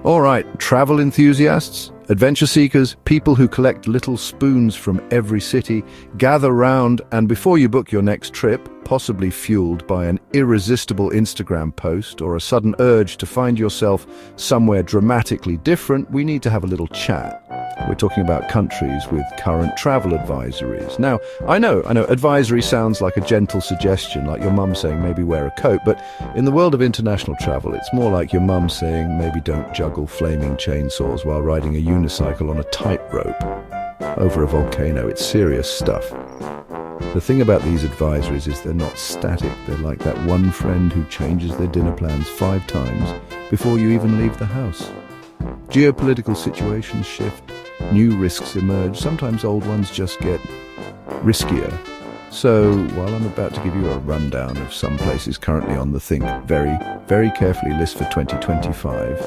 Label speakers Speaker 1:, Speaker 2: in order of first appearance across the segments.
Speaker 1: All right, travel enthusiasts, adventure seekers, people who collect little spoons from every city, gather round, and before you book your next trip, possibly fueled by an irresistible Instagram post or a sudden urge to find yourself somewhere dramatically different, we need to have a little chat. We're talking about countries with current travel advisories. Now, I know, advisory sounds like a gentle suggestion, like your mum saying maybe wear a coat, but in the world of international travel, it's more like your mum saying maybe don't juggle flaming chainsaws while riding a unicycle on a tightrope over a volcano. It's serious stuff. The thing about these advisories is they're not static. They're like that one friend who changes their dinner plans 5 times before you even leave the house. Geopolitical situations shift, new risks emerge, sometimes old ones just get riskier. So, while I'm about to give you a rundown of some places currently on the think very, very carefully list for 2025,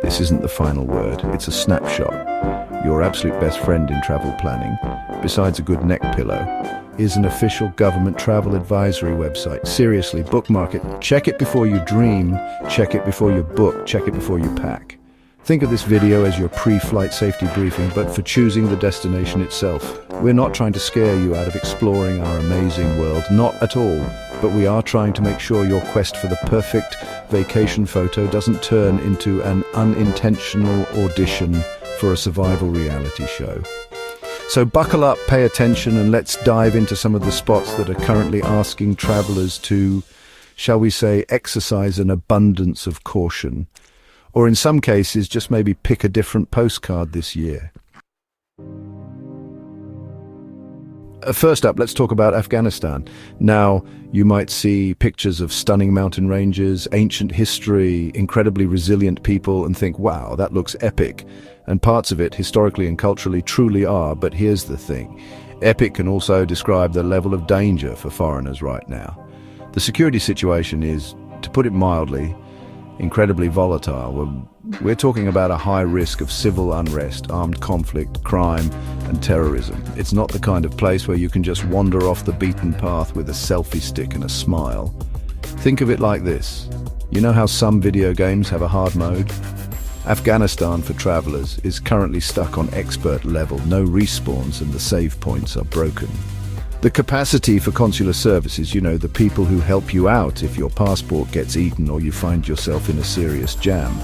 Speaker 1: this isn't the final word, it's a snapshot. Your absolute best friend in travel planning, besides a good neck pillow, is an official government travel advisory website. Seriously, bookmark it. Check it before you dream, check it before you book, check it before you pack. Think of this video as your pre-flight safety briefing, but for choosing the destination itself. We're not trying to scare you out of exploring our amazing world, not at all. But we are trying to make sure your quest for the perfect vacation photo doesn't turn into an unintentional audition for a survival reality show. So buckle up, pay attention, and let's dive into some of the spots that are currently asking travelers to, shall we say, exercise an abundance of caution. Or in some cases, just maybe pick a different postcard this year. First up, let's talk about Afghanistan. Now, you might see pictures of stunning mountain ranges, ancient history, incredibly resilient people, and think, wow, that looks epic. And parts of it, historically and culturally, truly are, but here's the thing. Epic can also describe the level of danger for foreigners right now. The security situation is, to put it mildly, incredibly volatile. We're talking about a high risk of civil unrest, armed conflict, crime, and terrorism. It's not the kind of place where you can just wander off the beaten path with a selfie stick and a smile. Think of it like this. You know how some video games have a hard mode? Afghanistan, for travelers, is currently stuck on expert level. No respawns and the save points are broken. The capacity for consular services, the people who help you out if your passport gets eaten or you find yourself in a serious jam,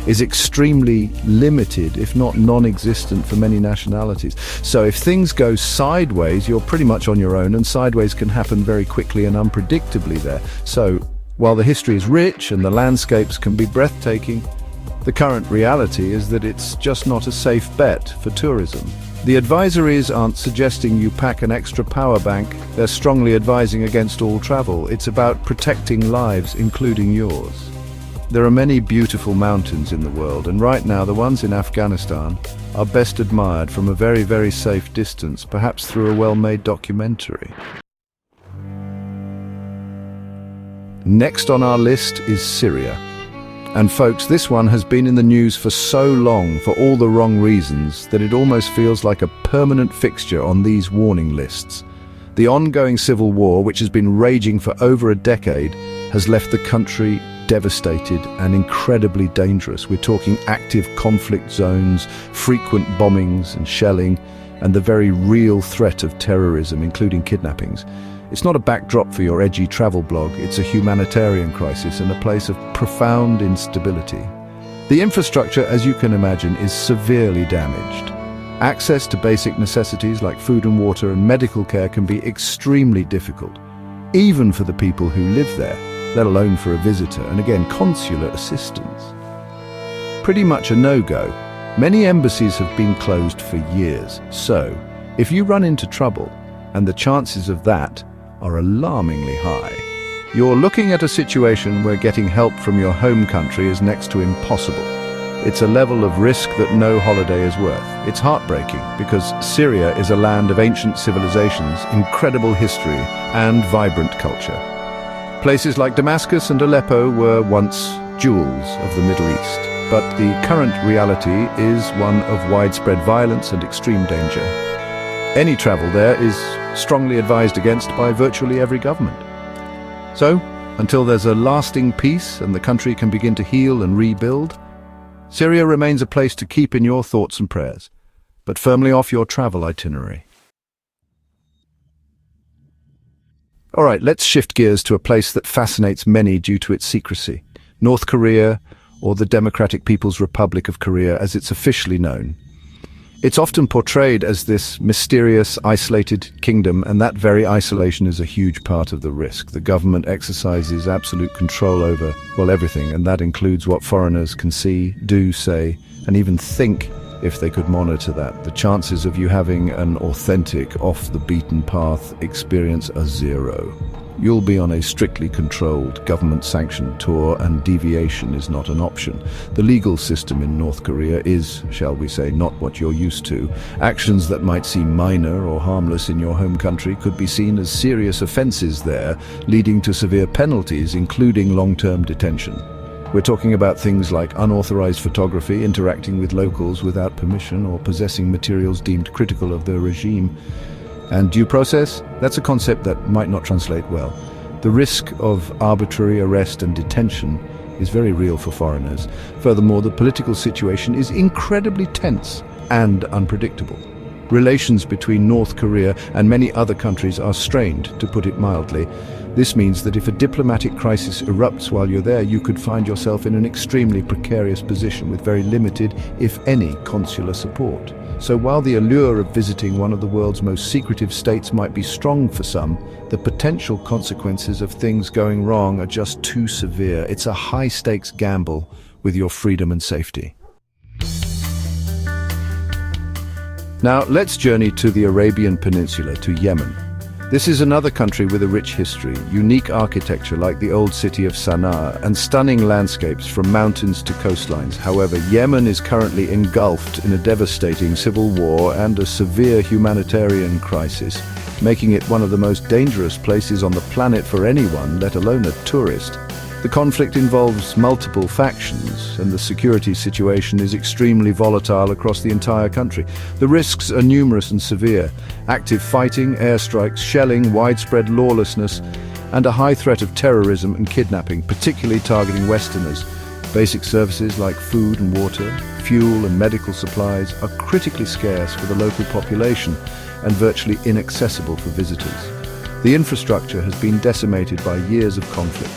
Speaker 1: is extremely limited, if not non-existent, for many nationalities. So if things go sideways, you're pretty much on your own, and sideways can happen very quickly and unpredictably there. So while the history is rich and the landscapes can be breathtaking, the current reality is that it's just not a safe bet for tourism. The advisories aren't suggesting you pack an extra power bank. They're strongly advising against all travel. It's about protecting lives, including yours. There are many beautiful mountains in the world, and right now the ones in Afghanistan are best admired from a very, very safe distance, perhaps through a well-made documentary. Next on our list is Syria. And folks, this one has been in the news for so long for all the wrong reasons that it almost feels like a permanent fixture on these warning lists. The ongoing civil war, which has been raging for over a decade, has left the country devastated and incredibly dangerous. We're talking active conflict zones, frequent bombings and shelling, and the very real threat of terrorism, including kidnappings. It's not a backdrop for your edgy travel blog, it's a humanitarian crisis and a place of profound instability. The infrastructure, as you can imagine, is severely damaged. Access to basic necessities like food and water and medical care can be extremely difficult, even for the people who live there, let alone for a visitor, and again, consular assistance. Pretty much a no-go. Many embassies have been closed for years, so if you run into trouble, and the chances of that are alarmingly high, you're looking at a situation where getting help from your home country is next to impossible. It's a level of risk that no holiday is worth. It's heartbreaking because Syria is a land of ancient civilizations, incredible history, and vibrant culture. Places like Damascus and Aleppo were once jewels of the Middle East, but the current reality is one of widespread violence and extreme danger. Any travel there is strongly advised against by virtually every government. So, until there's a lasting peace and the country can begin to heal and rebuild, Syria remains a place to keep in your thoughts and prayers, but firmly off your travel itinerary. All right, let's shift gears to a place that fascinates many due to its secrecy. North Korea, or the Democratic People's Republic of Korea as it's officially known. It's often portrayed as this mysterious, isolated kingdom, and that very isolation is a huge part of the risk. The government exercises absolute control over, well, everything, and that includes what foreigners can see, do, say, and even think if they could monitor that. The chances of you having an authentic, off-the-beaten-path experience are zero. You'll be on a strictly controlled, government-sanctioned tour, and deviation is not an option. The legal system in North Korea is, shall we say, not what you're used to. Actions that might seem minor or harmless in your home country could be seen as serious offenses there, leading to severe penalties, including long-term detention. We're talking about things like unauthorized photography, interacting with locals without permission, or possessing materials deemed critical of the regime. And due process? That's a concept that might not translate well. The risk of arbitrary arrest and detention is very real for foreigners. Furthermore, the political situation is incredibly tense and unpredictable. Relations between North Korea and many other countries are strained, to put it mildly. This means that if a diplomatic crisis erupts while you're there, you could find yourself in an extremely precarious position with very limited, if any, consular support. So while the allure of visiting one of the world's most secretive states might be strong for some, the potential consequences of things going wrong are just too severe. It's a high-stakes gamble with your freedom and safety. Now, let's journey to the Arabian Peninsula, to Yemen. This is another country with a rich history, unique architecture like the old city of Sana'a, and stunning landscapes from mountains to coastlines. However, Yemen is currently engulfed in a devastating civil war and a severe humanitarian crisis, making it one of the most dangerous places on the planet for anyone, let alone a tourist. The conflict involves multiple factions, and the security situation is extremely volatile across the entire country. The risks are numerous and severe: active fighting, airstrikes, shelling, widespread lawlessness, and a high threat of terrorism and kidnapping, particularly targeting Westerners. Basic services like food and water, fuel and medical supplies are critically scarce for the local population and virtually inaccessible for visitors. The infrastructure has been decimated by years of conflict.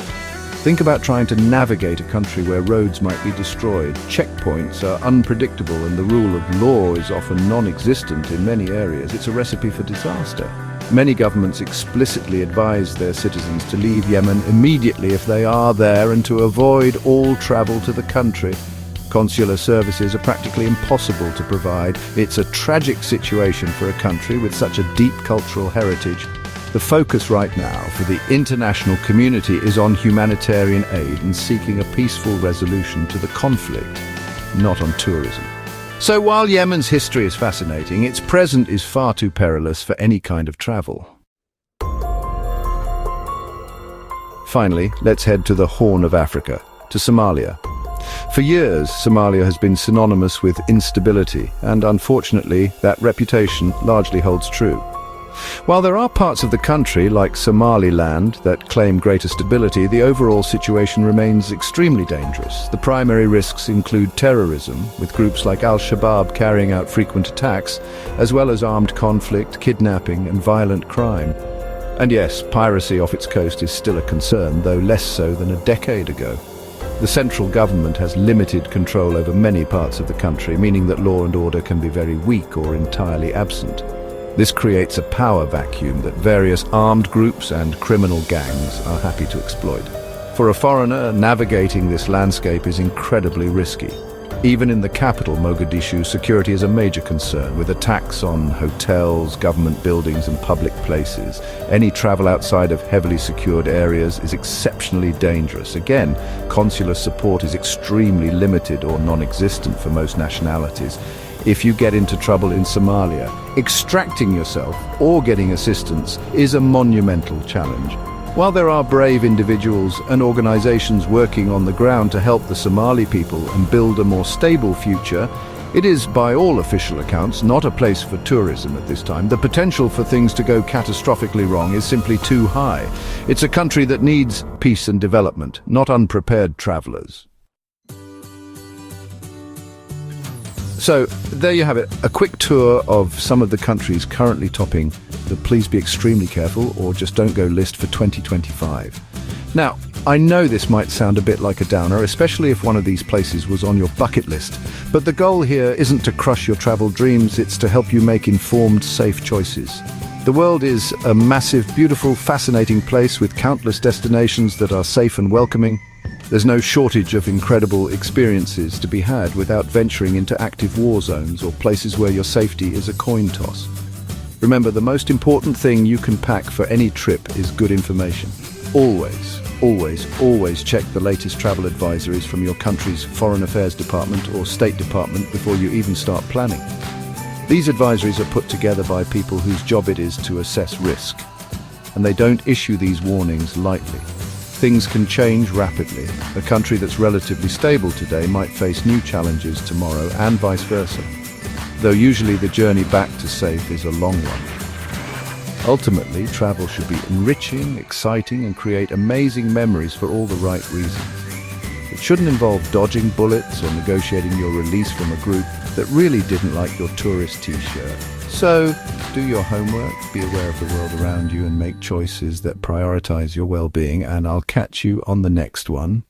Speaker 1: Think about trying to navigate a country where roads might be destroyed. Checkpoints are unpredictable and the rule of law is often non-existent in many areas. It's a recipe for disaster. Many governments explicitly advise their citizens to leave Yemen immediately if they are there and to avoid all travel to the country. Consular services are practically impossible to provide. It's a tragic situation for a country with such a deep cultural heritage. The focus right now for the international community is on humanitarian aid and seeking a peaceful resolution to the conflict, not on tourism. So while Yemen's history is fascinating, its present is far too perilous for any kind of travel. Finally, let's head to the Horn of Africa, to Somalia. For years, Somalia has been synonymous with instability, and unfortunately, that reputation largely holds true. While there are parts of the country, like Somaliland, that claim greater stability, the overall situation remains extremely dangerous. The primary risks include terrorism, with groups like Al-Shabaab carrying out frequent attacks, as well as armed conflict, kidnapping, and violent crime. And yes, piracy off its coast is still a concern, though less so than a decade ago. The central government has limited control over many parts of the country, meaning that law and order can be very weak or entirely absent. This creates a power vacuum that various armed groups and criminal gangs are happy to exploit. For a foreigner, navigating this landscape is incredibly risky. Even in the capital, Mogadishu, security is a major concern, with attacks on hotels, government buildings, and public places. Any travel outside of heavily secured areas is exceptionally dangerous. Again, consular support is extremely limited or non-existent for most nationalities. If you get into trouble in Somalia, extracting yourself or getting assistance is a monumental challenge. While there are brave individuals and organizations working on the ground to help the Somali people and build a more stable future, it is, by all official accounts, not a place for tourism at this time. The potential for things to go catastrophically wrong is simply too high. It's a country that needs peace and development, not unprepared travelers. So there you have it, a quick tour of some of the countries currently topping the Please Be Extremely Careful or Just Don't Go list for 2025. Now, I know this might sound a bit like a downer, especially if one of these places was on your bucket list, but the goal here isn't to crush your travel dreams, it's to help you make informed, safe choices. The world is a massive, beautiful, fascinating place with countless destinations that are safe and welcoming. There's no shortage of incredible experiences to be had without venturing into active war zones or places where your safety is a coin toss. Remember, the most important thing you can pack for any trip is good information. Always check the latest travel advisories from your country's Foreign Affairs Department or State Department before you even start planning. These advisories are put together by people whose job it is to assess risk, and they don't issue these warnings lightly. Things can change rapidly. A country that's relatively stable today might face new challenges tomorrow, and vice versa, though usually the journey back to safe is a long one. Ultimately, travel should be enriching, exciting, and create amazing memories for all the right reasons. It shouldn't involve dodging bullets or negotiating your release from a group that really didn't like your tourist t-shirt. So, do your homework, be aware of the world around you, and make choices that prioritize your well-being, and I'll catch you on the next one.